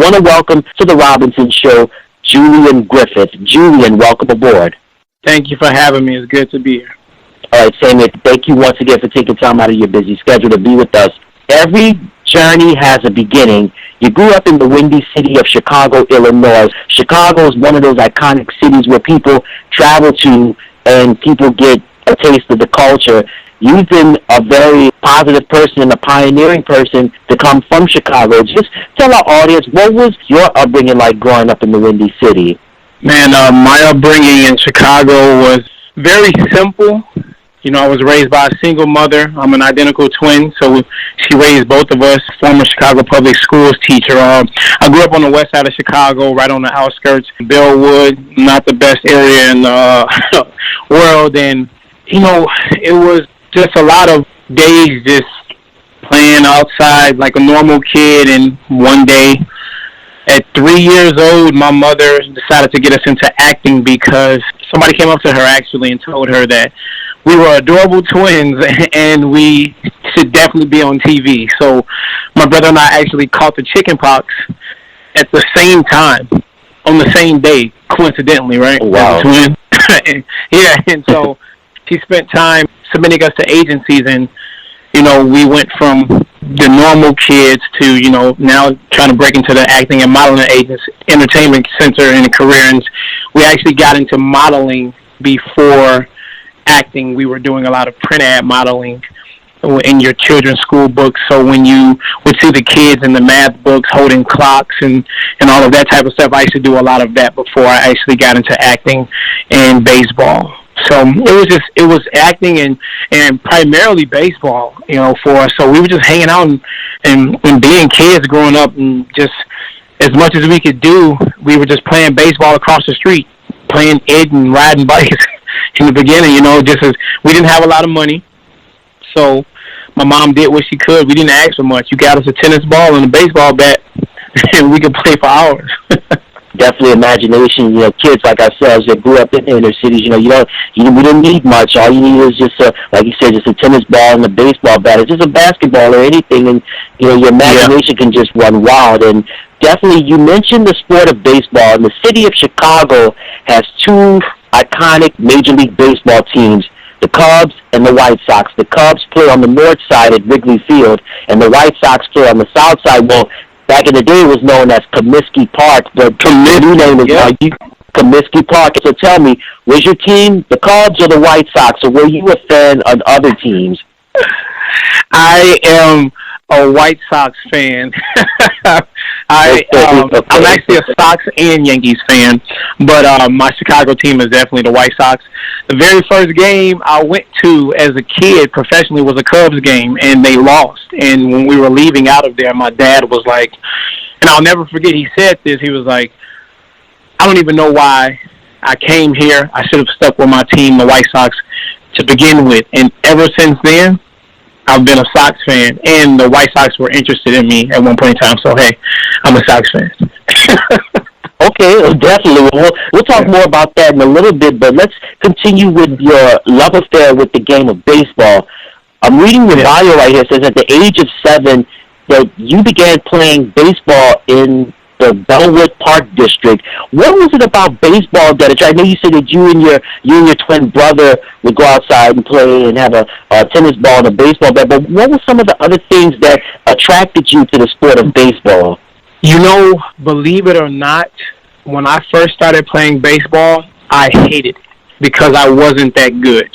want to welcome to the Robinson Show, Julian Griffith. Julian, welcome aboard. Thank you for having me. It's good to be here. All right, Sammy, thank you once again for taking time out of your busy schedule to be with us. Every journey has a beginning. You grew up in the windy city of Chicago, Illinois. Chicago is one of those iconic cities where people travel to and people get a taste of the culture. You've been a very positive person and a pioneering person to come from Chicago. Just tell our audience, what was your upbringing like growing up in the windy city? Man, my upbringing in Chicago was very simple. You know, I was raised by a single mother. I'm an identical twin, so she raised both of us, former Chicago Public Schools teacher. I grew up on the west side of Chicago, right on the outskirts. Bellwood, not the best area in the world. And, you know, it was just a lot of days just playing outside like a normal kid. And one day, at 3 years old, my mother decided to get us into acting because somebody came up to her actually and told her that we were adorable twins and we should definitely be on TV. So my brother and I actually caught the chicken pox at the same time, on the same day, coincidentally, right? Oh, wow. As a twin. Yeah, and so she spent time submitting us to agencies, and, you know, we went from the normal kids to, you know, now trying to break into the acting and modeling agency, entertainment center and career. And we actually got into modeling before acting. We were doing a lot of print ad modeling in your children's school books. So when you would see the kids in the math books holding clocks and all of that type of stuff, I used to do a lot of that before I actually got into acting and baseball. So it was acting and primarily baseball, you know, for us. So we were just hanging out and being kids growing up, and just as much as we could do, we were just playing baseball across the street, playing it and riding bikes in the beginning, you know, just as we didn't have a lot of money. So my mom did what she could. We didn't ask for much. You got us a tennis ball and a baseball bat, and we could play for hours. Definitely imagination. You know, kids like ourselves that grew up in inner cities, you know, we didn't need much. All you need is just like you said, just a tennis ball and a baseball bat. It's just a basketball or anything, and, you know, your imagination can just run wild. And definitely, you mentioned the sport of baseball, and the city of Chicago has two iconic Major League Baseball teams, the Cubs and the White Sox. The Cubs play on the north side at Wrigley Field, and the White Sox play on the south side. Well, back in the day, it was known as Comiskey Park, but the new name is now Comiskey Park. So tell me, was your team the Cubs or the White Sox, or were you a fan of other teams? I am a White Sox fan. I'm actually a Sox and Yankees fan, but my Chicago team is definitely the White Sox. The very first game I went to as a kid professionally was a Cubs game, and they lost. And when we were leaving out of there, my dad was like, and I'll never forget, he said this, he was like, I don't even know why I came here. I should have stuck with my team, the White Sox, to begin with. And ever since then, I've been a Sox fan, and the White Sox were interested in me at one point in time. So, hey, I'm a Sox fan. Okay, definitely. We'll talk more about that in a little bit, but let's continue with your love affair with the game of baseball. I'm reading your bio right here. It says at the age of 7 that you began playing baseball in the Bellwood Park District. What was it about baseball that I know you said that you and your twin brother would go outside and play and have a tennis ball and a baseball bat, but what were some of the other things that attracted you to the sport of baseball? You know, believe it or not, when I first started playing baseball, I hated it because I wasn't that good.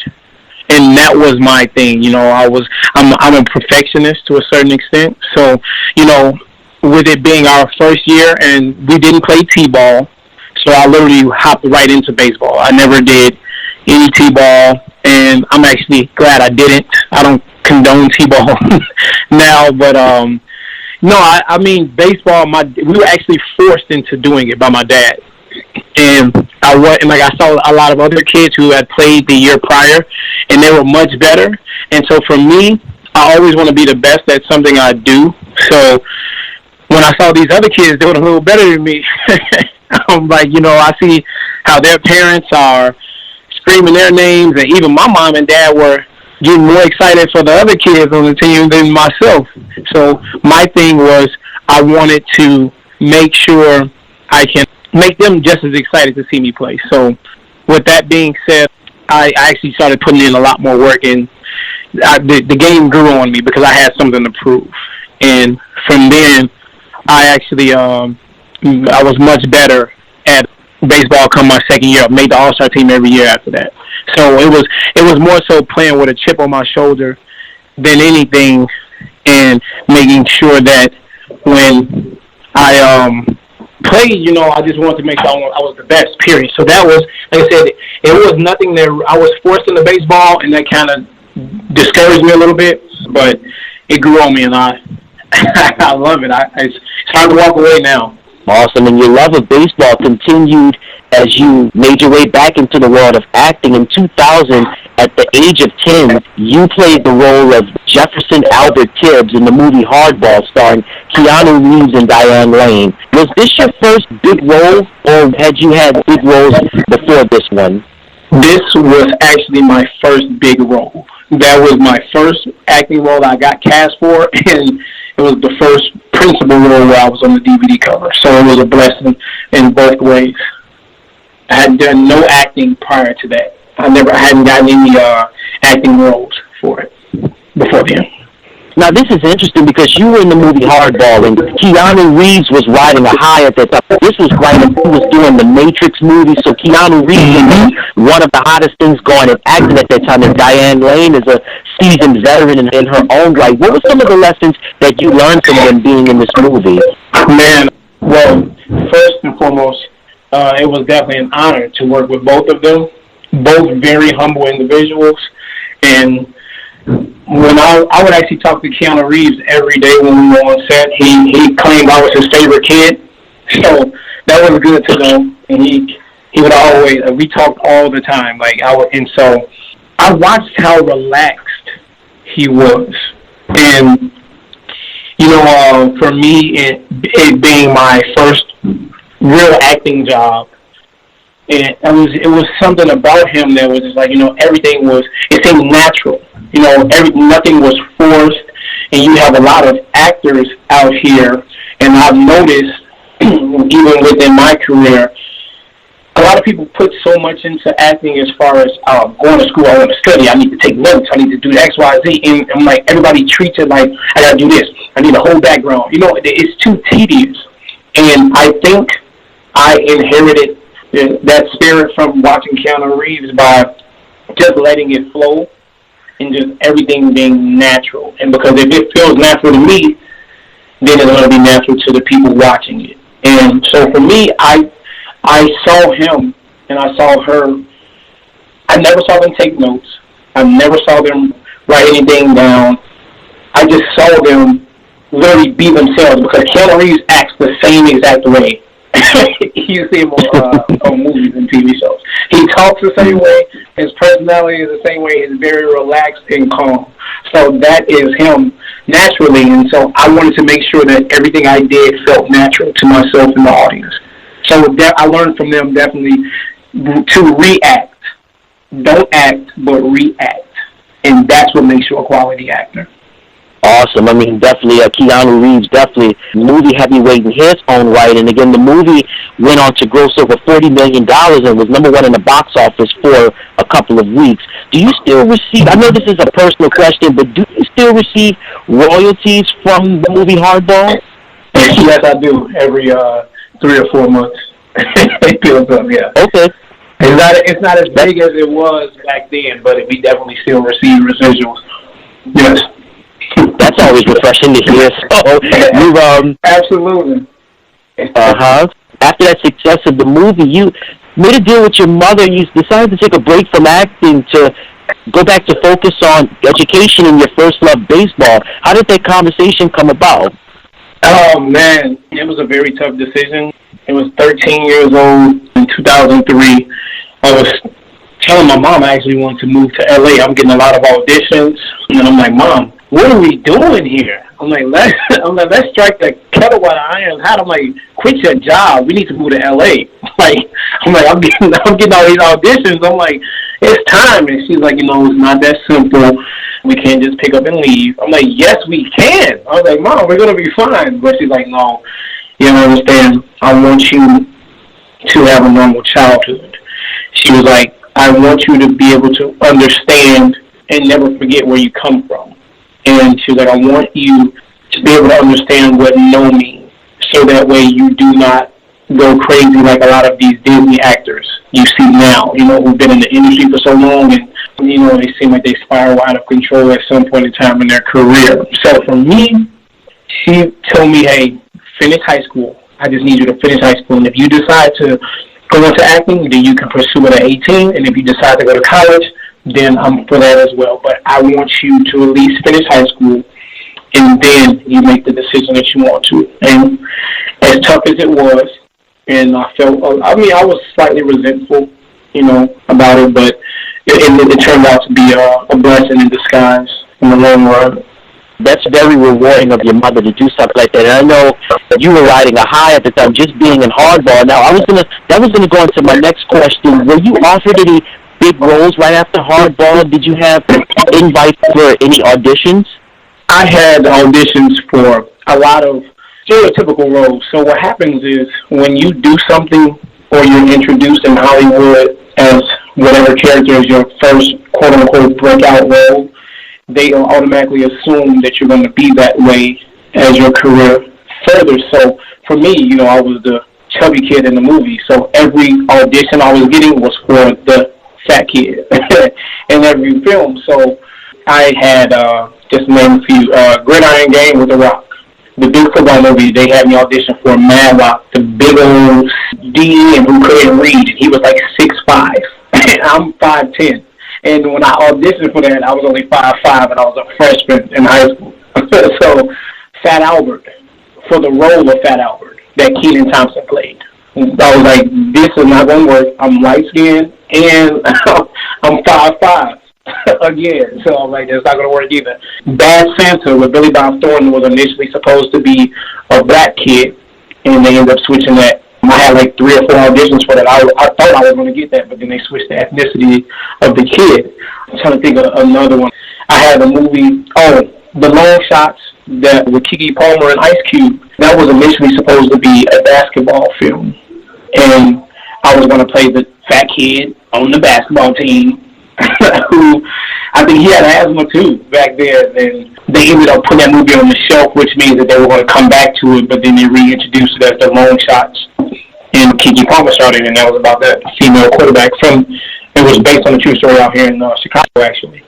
And that was my thing, you know. I'm a perfectionist to a certain extent. So, you know, with it being our first year and we didn't play T-ball, so I literally hopped right into baseball. I never did any T-ball, and I'm actually glad I didn't. I don't condone T-ball now, but no, I mean baseball. We were actually forced into doing it by my dad, and I saw a lot of other kids who had played the year prior, and they were much better. And so for me, I always want to be the best at something I do. So when I saw these other kids doing a little better than me, I'm like, you know, I see how their parents are screaming their names, and even my mom and dad were getting more excited for the other kids on the team than myself. So my thing was I wanted to make sure I can make them just as excited to see me play. So with that being said, I actually started putting in a lot more work, and the game grew on me because I had something to prove. And from then, I actually I was much better at baseball come my second year. I made the All-Star team every year after that. So it was more so playing with a chip on my shoulder than anything, and making sure that when I played, I just wanted to make sure I was the best, period. So that was, like I said, it was nothing that I was forced into baseball, and that kind of discouraged me a little bit, but it grew on me, and I I love it. It's hard to walk away now. Awesome. And your love of baseball continued as you made your way back into the world of acting. In 2000, at the age of 10, you played the role of Jefferson Albert Tibbs in the movie Hardball, starring Keanu Reeves and Diane Lane. Was this your first big role, or had you had big roles before this one? This was actually my first big role. That was my first acting role I got cast for, and it was the first principal role where I was on the DVD cover. So it was a blessing in both ways. I had done no acting prior to that. I hadn't gotten any acting roles for it before then. Now, this is interesting because you were in the movie Hardball, and Keanu Reeves was riding a high at that time. This was right when he was doing the Matrix movie, so Keanu Reeves was one of the hottest things going in acting at that time, and Diane Lane is a seasoned veteran in her own right. What were some of the lessons that you learned from them being in this movie? Man, well, first and foremost, it was definitely an honor to work with both of them, both very humble individuals, and when I would actually talk to Keanu Reeves every day when we were on set. He claimed I was his favorite kid, so that was good to know. And he would always we talked all the time, and so I watched how relaxed he was, and for me, it being my first real acting job. And it was something about him that was just everything it seemed natural. Nothing was forced, and you have a lot of actors out here, and I've noticed, even within my career, a lot of people put so much into acting as far as going to school, I want to study, I need to take notes, I need to do X, Y, Z, and I'm like, everybody treats it like, I got to do this, I need a whole background. It's too tedious, and I think I inherited that spirit from watching Keanu Reeves by just letting it flow and just everything being natural. And because if it feels natural to me, then it's going to be natural to the people watching it. And so for me, I saw him and I saw her. I never saw them take notes. I never saw them write anything down. I just saw them literally be themselves, because Keanu Reeves acts the same exact way. You see him on movies and TV shows. He talks the same way. His personality is the same way. He's very relaxed and calm. So that is him naturally. And so I wanted to make sure that everything I did felt natural to myself and the audience. So I learned from them definitely to react. Don't act, but react. And that's what makes you a quality actor. Awesome. I mean, definitely, Keanu Reeves, definitely movie heavyweight in his own right. And again, the movie went on to gross over $40 million and was #1 in the box office for a couple of weeks. Do you still receive, I know this is a personal question, but do you still receive royalties from the movie Hardball? Yes, I do. Every 3 or 4 months. It builds up, yeah. Okay. It's not as big as it was back then, but we definitely still receive residuals. Yes. That's always refreshing to hear. So, you've absolutely. After that success of the movie, you made a deal with your mother. You decided to take a break from acting to go back to focus on education and your first love, baseball. How did that conversation come about? Oh, man, it was a very tough decision. I was 13 years old in 2003. I was telling my mom I actually wanted to move to L.A. I'm getting a lot of auditions, and I'm like, Mom, what are we doing here? I'm like, let's strike the kettle while the iron's hot. I'm like, quit your job. We need to move to L.A. I'm getting all these auditions. I'm like, it's time. And she's like, it's not that simple. We can't just pick up and leave. I'm like, yes, we can. I was like, Mom, we're gonna be fine. But she's like, no, You don't understand. I want you to have a normal childhood. She was like, I want you to be able to understand and never forget where you come from. And she was like, I want you to be able to understand what no means, so that way you do not go crazy like a lot of these Disney actors you see now, who've been in the industry for so long, and, they seem like they spiral out of control at some point in time in their career. So for me, she told me, hey, finish high school. I just need you to finish high school. And if you decide to go into acting, then you can pursue it at 18. And if you decide to go to college, then I'm for that as well. But I want you to at least finish high school, and then you make the decision that you want to. And as tough as it was, and I was slightly resentful, about it, but it turned out to be a blessing in disguise in the long run. That's very rewarding of your mother to do something like that. And I know that you were riding a high at the time, just being in hardball. Now, that was gonna go into my next question. Were you offered any big roles right after hardball? Did you have invites for any auditions? I had auditions for a lot of stereotypical roles. So what happens is when you do something or you're introduced in Hollywood as whatever character is your first quote-unquote breakout role, they automatically assume that you're going to be that way as your career further. So for me, I was the chubby kid in the movie. So every audition I was getting was for the fat kid in every film. So I had, just to name a few, Gridiron Gang with The Rock. The big football movie, they had me audition for Mad Rock, the big old DE who couldn't read. He was like 6'5", and I'm 5'10". And when I auditioned for that, I was only 5'5", and I was a freshman in high school. So Fat Albert, for the role of Fat Albert that Kenan Thompson played, I was like, this is not going to work. I'm light-skinned, and I'm 5'5". Again, so I'm like, it's not going to work either. Bad Santa with Billy Bob Thornton was initially supposed to be a black kid, and they ended up switching that. I had like 3 or 4 auditions for that. I thought I was going to get that, but then they switched the ethnicity of the kid. I'm trying to think of another one. I had a movie, The Long Shots, that with Keke Palmer and Ice Cube. That was initially supposed to be a basketball film, and I was going to play the fat kid on the basketball team who, I think he had asthma too back there. And they ended up putting that movie on the shelf, which means that they were going to come back to it, but then they reintroduced it as The Long Shots. And Keke Palmer started, and that was about that female quarterback it was based on a true story out here in Chicago, actually.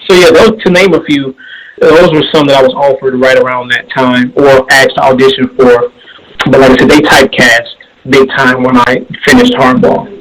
So yeah, those, to name a few, those were some that I was offered right around that time or asked to audition for. But like I said, they typecast big time when I finished hardball.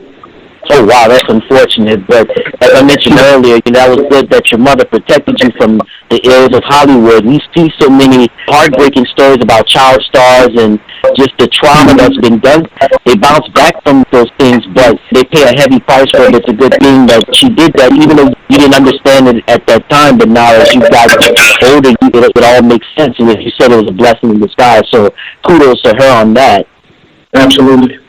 Oh, wow, that's unfortunate. But as I mentioned earlier, that was good that your mother protected you from the ills of Hollywood. We see so many heartbreaking stories about child stars and just the trauma that's been done. They bounce back from those things, but they pay a heavy price for it. It's a good thing that she did that, even though you didn't understand it at that time. But now as you got older, it all makes sense. And as you said, it was a blessing in disguise. So kudos to her on that. Absolutely.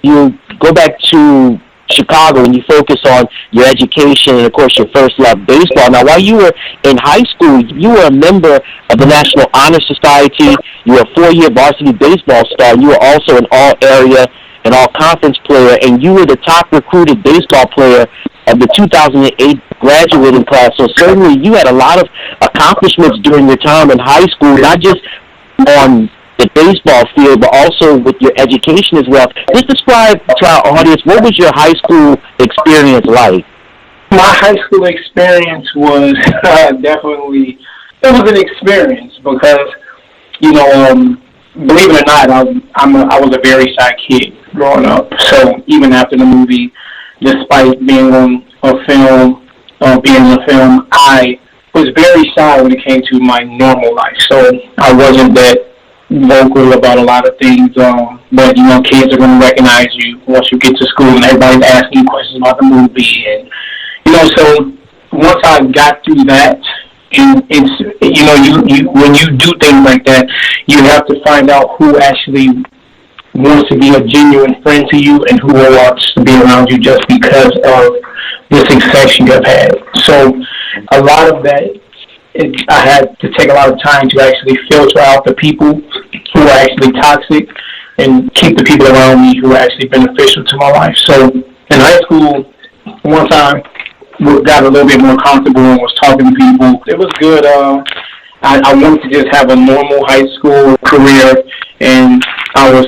You go back to Chicago and you focus on your education and, of course, your first love, baseball. Now, while you were in high school, you were a member of the National Honor Society. You were a 4-year varsity baseball star. You were also an all-area and all-conference player, and you were the top recruited baseball player of the 2008 graduating class. So certainly you had a lot of accomplishments during your time in high school, not just on the baseball field, but also with your education as well. Just describe to our audience, what was your high school experience like? My high school experience was definitely, it was an experience because, believe it or not, I was a very shy kid growing up. So even after the movie, despite being on a film, I was very shy when it came to my normal life. So I wasn't that vocal about a lot of things, but kids are going to recognize you once you get to school, and everybody's asking you questions about the movie, and so once I got through that, and it's you when you do things like that, you have to find out who actually wants to be a genuine friend to you and who wants to be around you just because of the success you have had. So a lot of that I had to take a lot of time to actually filter out the people who are actually toxic and keep the people around me who are actually beneficial to my life. So in high school, once I got a little bit more comfortable and was talking to people, it was good. I wanted to just have a normal high school career, and I was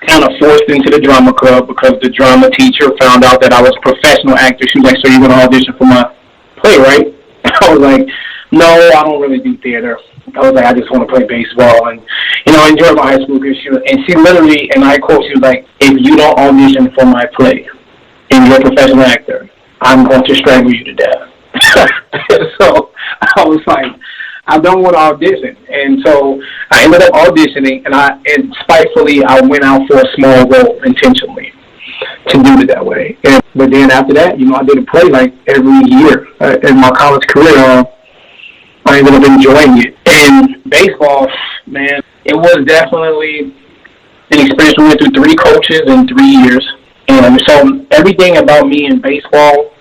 kind of forced into the drama club because the drama teacher found out that I was a professional actor. She was like, "So you're going to audition for my play, right?" I was like, "No, I don't really do theater." I was like, "I just want to play baseball." And, I enjoyed my high school because she literally, and I quote, she was like, "If you don't audition for my play and you're a professional actor, I'm going to strangle you to death." So I was like, I don't want to audition. And so I ended up auditioning, and spitefully, I went out for a small role intentionally to do it that way. But then after that, I did a play like every year in my college career. I ended up enjoying it. And baseball, man, it was definitely an experience. We went through 3 coaches in 3 years. And so everything about me in baseball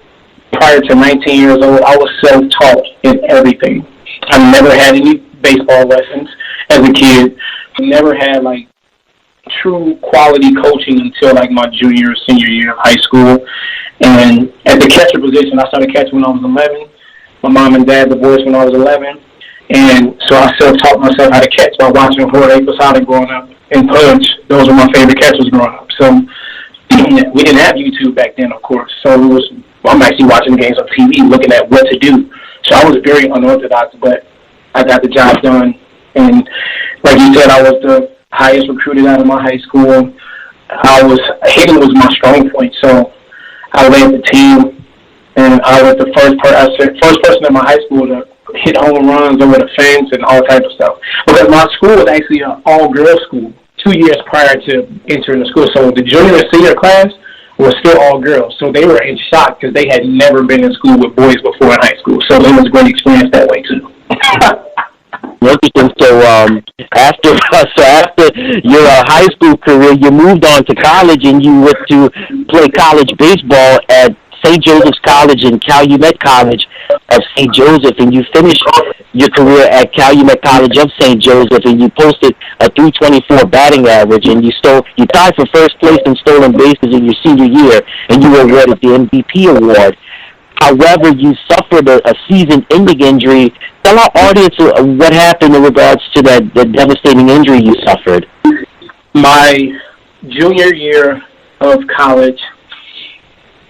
prior to 19 years old, I was self-taught in everything. I never had any baseball lessons as a kid. I never had, true quality coaching until, my junior or senior year of high school. And at the catcher position, I started catching when I was 11. My mom and dad divorced when I was 11. And so I self-taught myself how to catch by watching Jorge Posada growing up and Pudge. Those were my favorite catchers growing up. So we didn't have YouTube back then, of course. So I'm actually watching games on TV, looking at what to do. So I was very unorthodox, but I got the job done. And like you said, I was the highest recruited out of my high school. Hitting was my strong point. So I led the team, and I was the first person in my high school to hit home runs over the fence and all types of stuff. Because my school was actually an all-girls school 2 years prior to entering the school. So the junior and senior class was still all girls. So they were in shock because they had never been in school with boys before in high school. So it was a great experience that way, too. Interesting. So after your high school career, you moved on to college, and you went to play college baseball at St. Joseph's College and Calumet College of St. Joseph, and you finished your career at Calumet College of St. Joseph, and you posted a .324 batting average, and you tied for first place in stolen bases in your senior year, and you were awarded the MVP award. However, you suffered a season-ending injury. Tell our audience what happened in regards to the devastating injury you suffered. My junior year of college,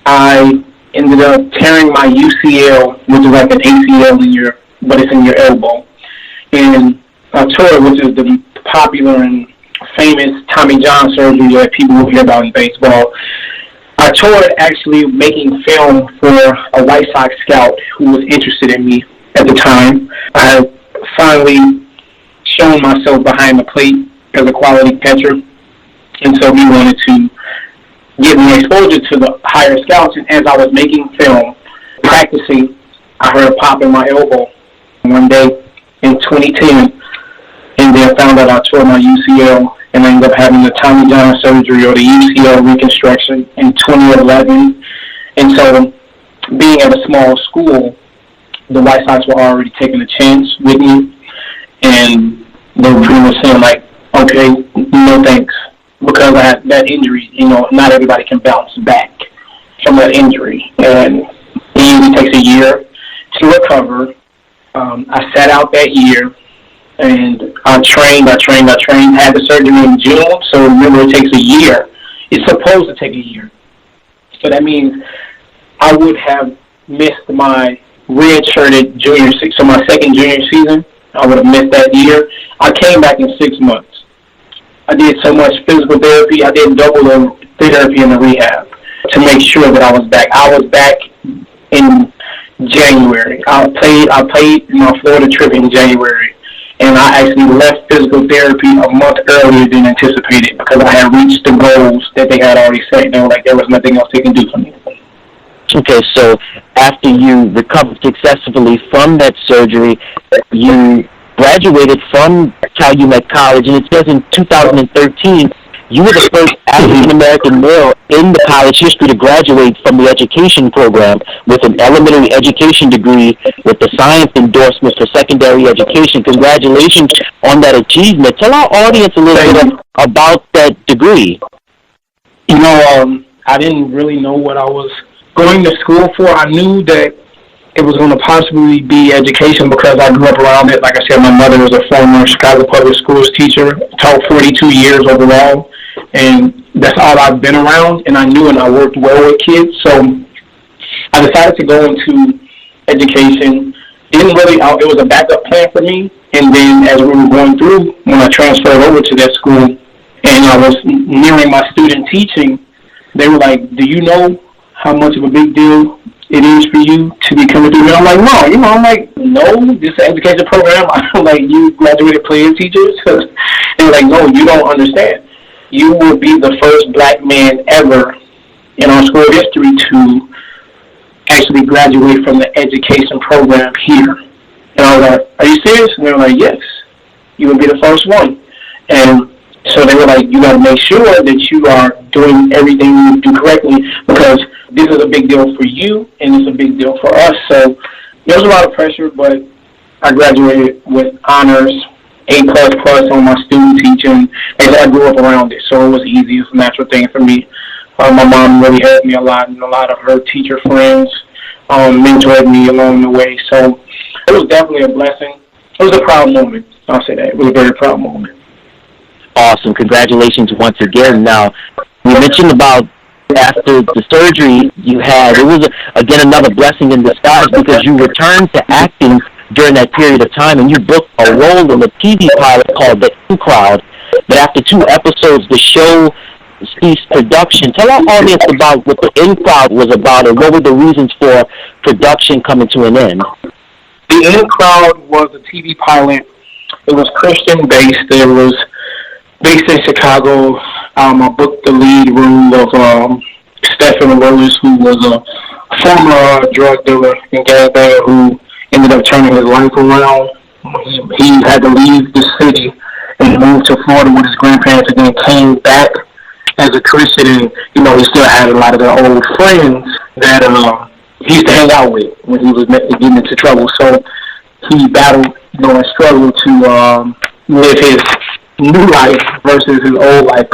I ended up tearing my UCL, which is like an ACL but it's in your elbow. And I tore it, which is the popular and famous Tommy John surgery that people will hear about in baseball. I tore it actually making film for a White Sox scout who was interested in me at the time. I had finally shown myself behind the plate as a quality catcher, and so he wanted to give me exposure to the higher scouts. And as I was making film, practicing, I heard a pop in my elbow one day in 2010, and then found out I tore my UCL, and I ended up having the Tommy John surgery or the UCL reconstruction in 2011. And so being at a small school, the White Sox were already taking a chance with me, and they were pretty much saying, okay, no thanks. Because I had that injury, not everybody can bounce back from that injury. And it usually takes a year to recover. I sat out that year, and I trained, had the surgery in June, so remember it takes a year. It's supposed to take a year. So that means I would have missed my red-shirted junior season. So my second junior season, I would have missed that year. I came back in 6 months. I did so much physical therapy. I did double the therapy in the rehab to make sure that I was back. I was back in January. I played my Florida trip in January, and I actually left physical therapy a month earlier than anticipated because I had reached the goals that they had already set. They were like, there was nothing else they can do for me. Okay, so after you recovered successfully from that surgery, you graduated from Calumet College, and it says in 2013 you were the first African-American male in the college history to graduate from the education program with an elementary education degree with the science endorsement for secondary education. Congratulations on that achievement. Tell our audience a little bit about that degree. You know, I didn't really know what I was going to school for. I knew that it was going to possibly be education because I grew up around it. Like I said, my mother was a former Chicago Public Schools teacher, taught 42 years overall, and that's all I've been around, and I knew and I worked well with kids. So I decided to go into education. It was a backup plan for me, and then as we were going through, when I transferred over to that school and I was nearing my student teaching, they were like, do you know how much of a big deal it is for you to be coming through? And I'm like, no, I'm like, no, this is an education program. I'm like, you graduated playing teachers? They're like, no, you don't understand. You will be the first black man ever in our school history to actually graduate from the education program here. And I was like, are you serious? And they were like, yes, you will be the first one. And so they were like, you got to make sure that you are doing everything you do correctly because this is a big deal for you and it's a big deal for us. So there was a lot of pressure, but I graduated with honors, A++ on my student teaching, and I grew up around it, so it was easy. It's a natural thing for me. My mom really helped me a lot, and a lot of her teacher friends mentored me along the way. So it was definitely a blessing. It was a proud moment. I'll say that. It was a very proud moment. Awesome. Congratulations once again. Now, you mentioned about after the surgery you had, it was, again, another blessing in disguise because you returned to acting during that period of time, and you booked a role in a TV pilot called The In Crowd. But after 2 episodes, the show ceased production. Tell our audience about what The In Crowd was about and what were the reasons for production coming to an end. The In Crowd was a TV pilot. It was Christian-based. It was based in Chicago. I booked the lead role of Stephen Willis, who was a former drug dealer and gangbanger who ended up turning his life around. He had to leave the city and move to Florida with his grandparents, and then came back as a Christian. And he still had a lot of the old friends that he used to hang out with when he was getting into trouble. So he battled, and struggled to live his new life versus his old life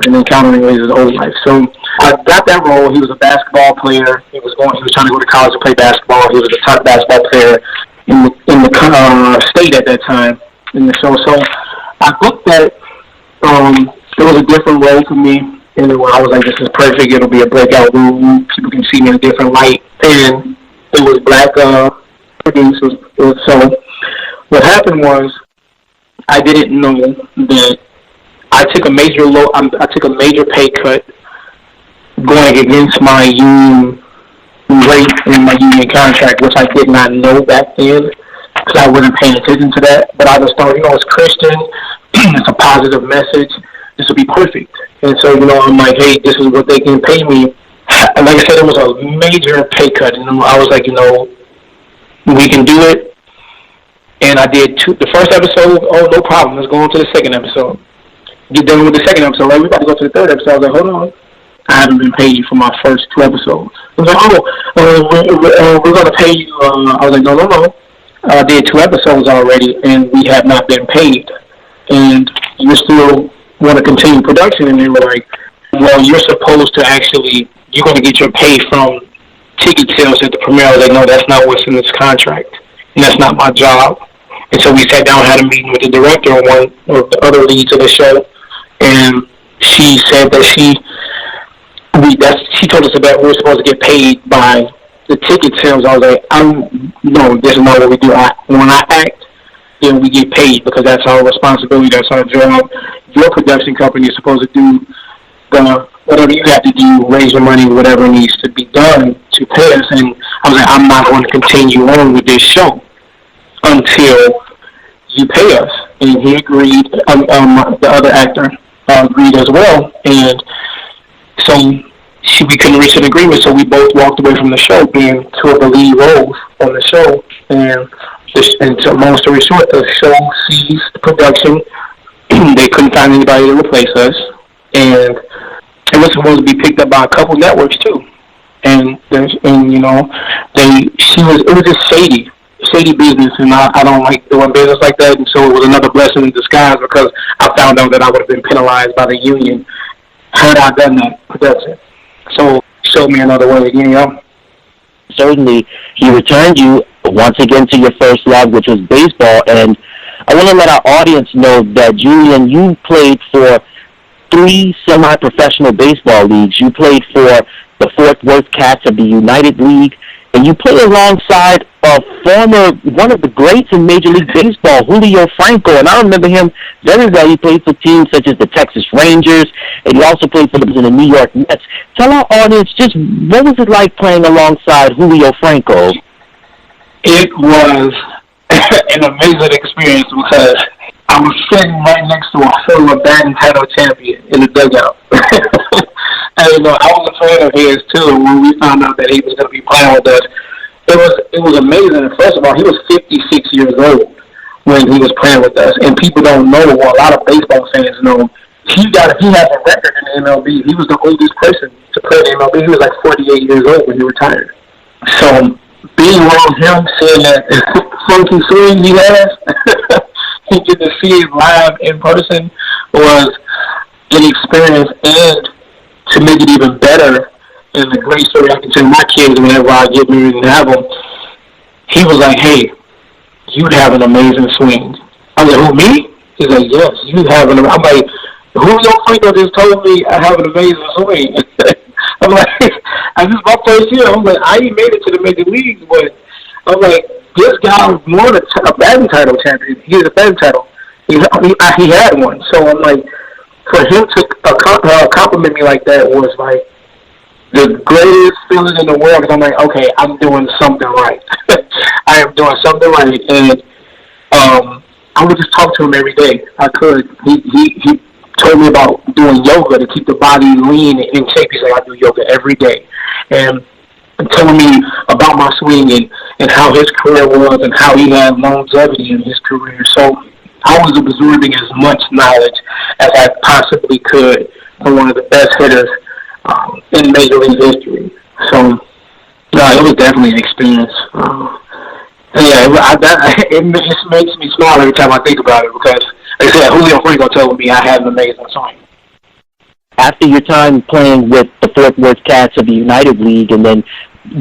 encountering his old life. So I got that role. He was a basketball player. He was trying to go to college to play basketball. He was the top basketball player in the state at that time in the show. So I booked that. It was a different role for me, and I was like, this is perfect. It'll be a breakout role. People can see me in a different light, and it was black producers. So what happened was, I didn't know that I took a major pay cut going against my union rate in my union contract, which I did not know back then because I wasn't paying attention to that. But I just thought, it's Christian, it's a positive message, this will be perfect. And so, I'm like, hey, this is what they can pay me. And like I said, it was a major pay cut, and I was like, we can do it. And I did the first episode. Oh, no problem. Let's go on to the second episode. Get done with the second episode. Right? We're about to go to the third episode. I was like, hold on. I haven't been paid for my first 2 episodes. I was like, we're going to pay you. I was like, no. I did 2 episodes already, and we have not been paid. And you still want to continue production? And they were like, well, you're supposed to you're going to get your pay from ticket sales at the premiere. I was like, no, that's not what's in this contract. And that's not my job. And so we sat down and had a meeting with the director and one of the other leads of the show. And she said that she told us that we were supposed to get paid by the ticket sales. I was like, no, this is not what we do. When I act, then we get paid because that's our responsibility. That's our job. Your production company is supposed to do whatever you have to do, raise your money, whatever needs to be done to pay us. And I was like, I'm not going to continue on with this show until you pay us. And he agreed. The other actor agreed as well. And so we couldn't reach an agreement, so we both walked away from the show, being 2 of the lead roles on the show. And so long story short, the show ceased production they couldn't find anybody to replace us, and it was supposed to be picked up by a couple networks too. And you know, it was just shady business, and I don't like doing business like that, and so it was another blessing in disguise because I found out that I would have been penalized by the union had I done that production. So it showed me another way, you know. Certainly, he returned you once again to your first love, which was baseball, and I want to let our audience know that, Julian, you played for 3 semi-professional baseball leagues. You played for the Fort Worth Cats of the United League, and you played alongside one of the greats in Major League Baseball, Julio Franco, and I remember him very well. He played for teams such as the Texas Rangers, and he also played for the New York Mets. Tell our audience just what was it like playing alongside Julio Franco? It was an amazing experience because I was sitting right next to a former batting title champion in the dugout. And I was a fan of his too. When we found out that he was going to be playing with us, it was amazing. First of all, he was 56 years old when he was playing with us, and people don't know. Well, a lot of baseball fans know. He has a record in the MLB. He was the oldest person to play in the MLB. He was like 48 years old when he retired. So being around him, seeing that funky swing he has, and get to see it live in person was an experience, and to make it even better, and a great story I can tell my kids whenever I get married and have them, he was like, hey, you have an amazing swing. I was like, who, me? He's like, yes, you have an amazing. I'm like, Julio Franco just told me I have an amazing swing. I'm like, this is my first year. I'm like, I ain't made it to the major leagues, but I'm like, this guy won a batting title champion. He had a batting title. He had one. So I'm like, for him to compliment me like that was like the greatest feeling in the world. Because I'm like, okay, I'm doing something right. I am doing something right, and I would just talk to him every day. I could. He told me about doing yoga to keep the body lean and in shape. He's like, I do yoga every day, and telling me about my swing and how his career was and how he had longevity in his career. So I was absorbing as much knowledge as I possibly could from one of the best hitters in Major League history. So, it was definitely an experience. It makes me smile every time I think about it because, like I said, Julio Franco told me I had an amazing swing. After your time playing with the Fort Worth Cats of the United League and then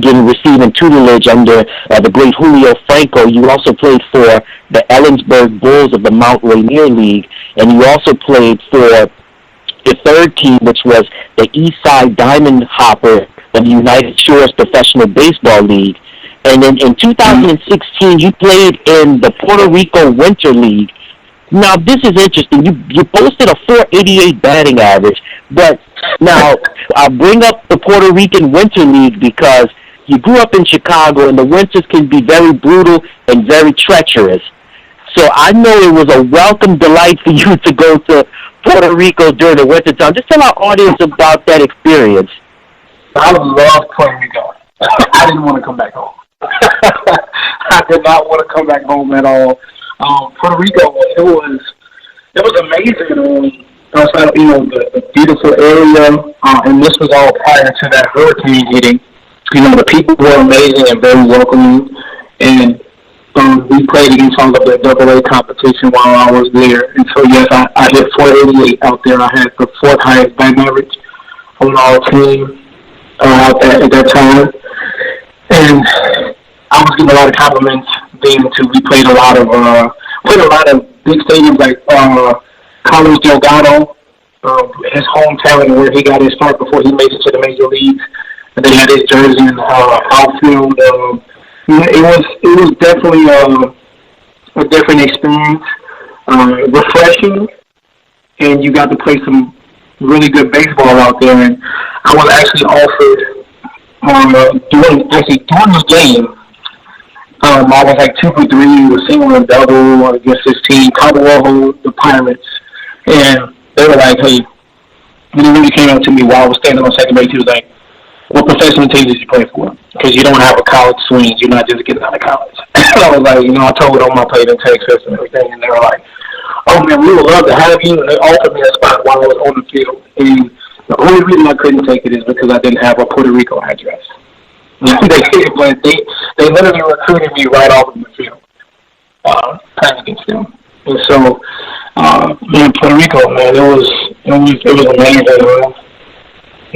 receiving tutelage under the great Julio Franco, you also played for the Ellensburg Bulls of the Mount Rainier League, and you also played for the third team, which was the Eastside Diamond Hopper of the United Shores Professional Baseball League. And then in 2016, you played in the Puerto Rico Winter League. Now, this is interesting. You posted a .488 batting average, but now I'll bring up the Puerto Rican Winter League because you grew up in Chicago, and the winters can be very brutal and very treacherous. So I know it was a welcome delight for you to go to Puerto Rico during the winter time. Just tell our audience about that experience. I loved Puerto Rico. I didn't want to come back home. I did not want to come back home at all. Puerto Rico, it was amazing. The beautiful area, and this was all prior to that hurricane hitting. The people were amazing and very welcoming, and we played against all of the AA competition while I was there. And so, yes, I hit .488 out there. I had the 4th highest batting average on our team out there at that time. And I was getting a lot of compliments being too. We played a lot of big stadiums like Carlos Delgado, his hometown where he got his start before he made it to the major leagues. And they had his jersey in the outfield. It was definitely a different experience, refreshing, and you got to play some really good baseball out there. And I was actually offered during the game. I was like 2 for 3, was single and double against this team, Cabo Rojo, the Pirates, and they were like, "Hey," when he really came up to me while I was standing on second base, he was like, "What professional team did you play for? Because you don't have a college swing. You're not just getting out of college." I was like, I told them I played in Texas and everything, and they were like, oh man, we would love to have you, and they offered me a spot while I was on the field. And the only reason I couldn't take it is because I didn't have a Puerto Rico address. But they literally recruited me right off of the field, playing against them. And so, in Puerto Rico, man, it was amazing. It was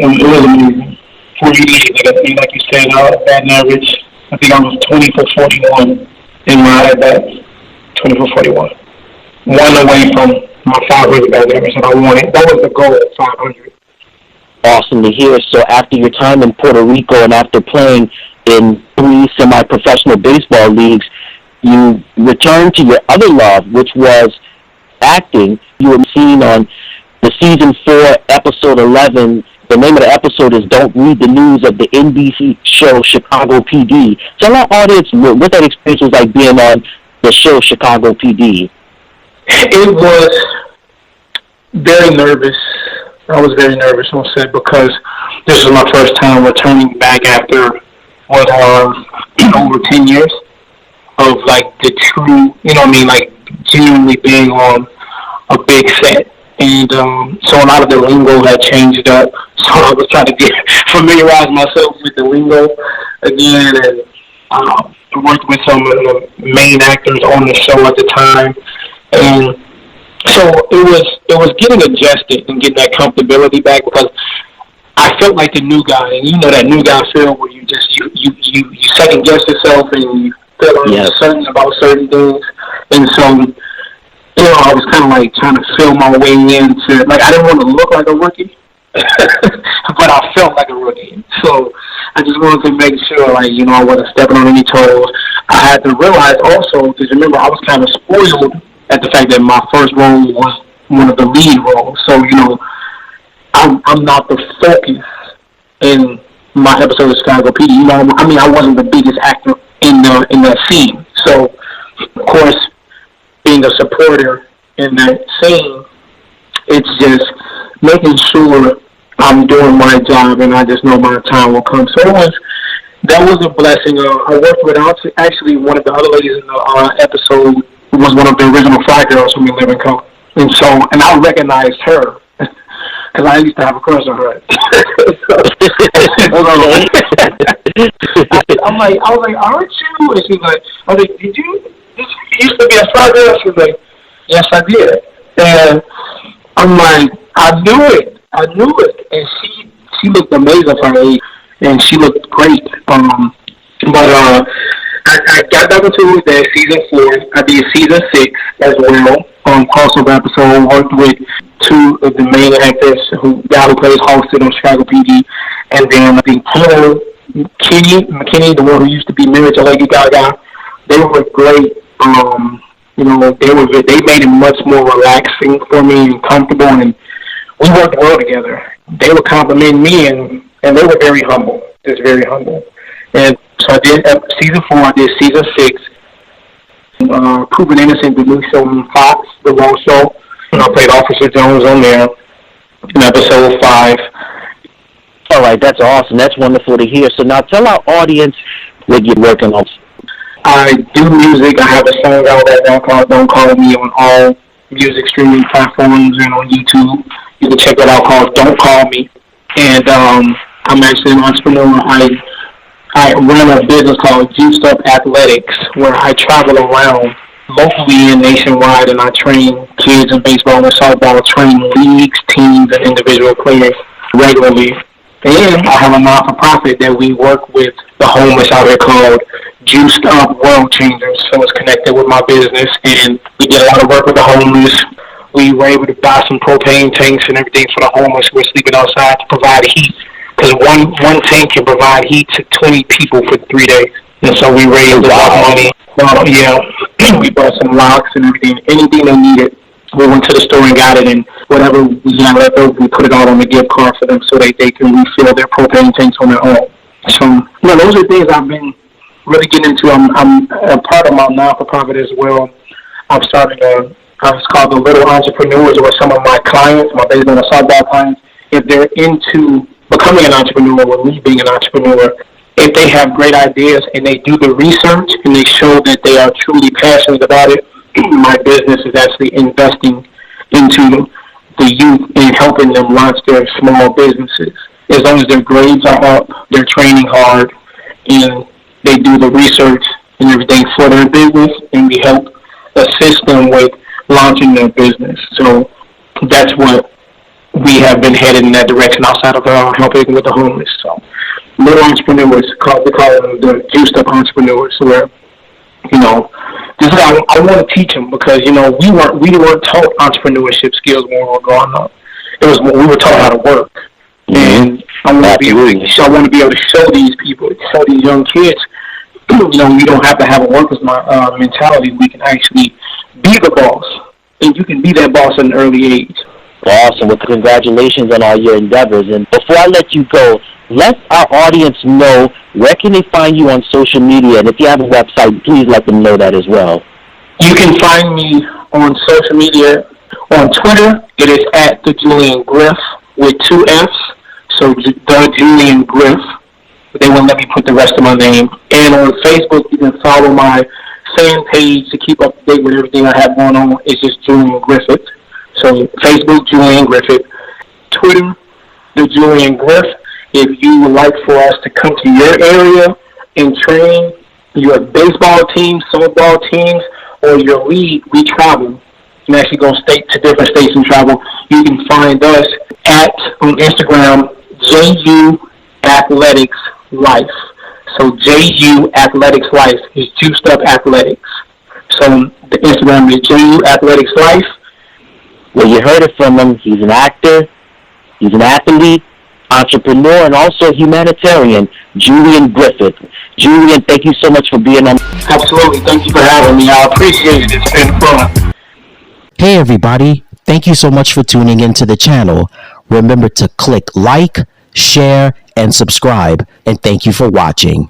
amazing. 40 days, like you said, batting average. I think I was 20 for 41 in my at bat. 20 for 41. One away from my 500 batting average, and I wanted. That was the goal, 500. Awesome to hear. So after your time in Puerto Rico and after playing in 3 semi-professional baseball leagues, you returned to your other love, which was acting. You were seen on the season 4, episode 11. The name of the episode is "Don't Read the News" of the NBC show Chicago PD. Tell our audience what that experience was like being on the show Chicago PD. It was very nervous. I was very nervous on set because this was my first time returning back after over 10 years of like the true, like genuinely being on a big set. And so a lot of the lingo had changed up. So I was trying to familiarize myself with the lingo again, and worked with some of the main actors on the show at the time. And so it was getting adjusted and getting that comfortability back, because I felt like the new guy, and that new guy feel where you second guess yourself and you feel uncertain about certain things. And so, I was kind of like trying to feel my way into, like, I didn't want to look like a rookie, but I felt like a rookie. So I just wanted to make sure, like, I wasn't stepping on any toes. I had to realize also, because remember, I was kind of spoiled at the fact that my first role was one of the lead roles. So, I'm not the focus in my episode of Chicago PD. I wasn't the biggest actor in that scene. So, of course, being a supporter in that scene, it's just making sure I'm doing my job, and I just know my time will come. So that was a blessing. I worked with actually one of the other ladies in the episode was one of the original Fly Girls from 11 Co. And I recognized her because I used to have a crush on her. I was like, aren't you? And she's like, I was like, did you used to be a Fly Girl? She's like, yes, I did. And I'm like, I knew it. And she looked amazing for her age, and she looked great. But I got back into that season 4. I did season 6 as well. Crossover episode. Worked with 2 of the main actors, guy who plays Halsted on Chicago PD, and then I think Taylor McKinney, the one who used to be married to Lady Gaga. They were great. They made it much more relaxing for me and comfortable, and we worked well together. They would compliment me, and they were very humble, just very humble. And so I did season 4, I did season 6, Proven Innocent, the new show on Fox, the Raw show, and I played Officer Jones on there in episode 5. All right, that's awesome. That's wonderful to hear. So now tell our audience what you're working on. I do music. I have a song out that Don't Call Me on all music streaming platforms and on YouTube. You can check that out, called Don't Call Me. And I'm actually an entrepreneur. I run a business called Juiced Up Athletics, where I travel around locally and nationwide, and I train kids in baseball and softball, train leagues, teams, and individual players regularly. And I have a not-for-profit that we work with the homeless out here called Juiced Up World Changers. So it's connected with my business, and we did a lot of work with the homeless. We were able to buy some propane tanks and everything for the homeless who are sleeping outside to provide heat, because one tank can provide heat to 20 people for 3 days. And so we raised a lot of money. We bought some locks and everything, anything they needed. We went to the store and got it, and whatever we had left over, we put it all on the gift card for them so they can refill their propane tanks on their own. So, those are things I've been really getting into. I'm a part of my non-for-profit as well. I've started it's called the Little Entrepreneurs, or some of my clients, my baseball and softball clients, if they're into becoming an entrepreneur or me being an entrepreneur, if they have great ideas and they do the research and they show that they are truly passionate about it, my business is actually investing into the youth and helping them launch their small businesses. As long as their grades are up, they're training hard, and they do the research and everything for their business, and we help assist them with launching their business. So that's what we have been headed in that direction outside of helping with the homeless. So little entrepreneurs, we call them the juiced up entrepreneurs, where, you know, this is I want to teach them, because, you know, we weren't taught entrepreneurship skills when we were growing up. It was we were taught how to work, and I want to be able to show these people, show these young kids, you know, we don't have to have a worker's mentality. We can actually be the boss, and you can be that boss at an early age. Awesome. Well, congratulations on all your endeavors. And before I let you go, let our audience know, where can they find you on social media? And if you have a website, please let them know that as well. You can find me on social media. On Twitter, it is at the Julian Griff with 2 F's. So the Julian Griff. They won't let me put the rest of my name. And on Facebook, you can follow my fan page to keep up to date with everything I have going on. It's just Julian Griffith. So Facebook, Julian Griffith. Twitter, the Julian Griff. If you would like for us to come to your area and train your baseball teams, softball teams, or your league, we travel. You can actually go to different states and travel. You can find us on Instagram, JU Athletics Life. So JU Athletics Life is Juiced Up Athletics. So the Instagram is JU Athletics Life. Well, you heard it from him. He's an actor, he's an athlete, entrepreneur, and also humanitarian, Julian Griffith. Julian, thank you so much for being on. Absolutely. Thank you for having me. I appreciate it. It's been fun. Hey, everybody. Thank you so much for tuning into the channel. Remember to click like, share, and subscribe. And thank you for watching.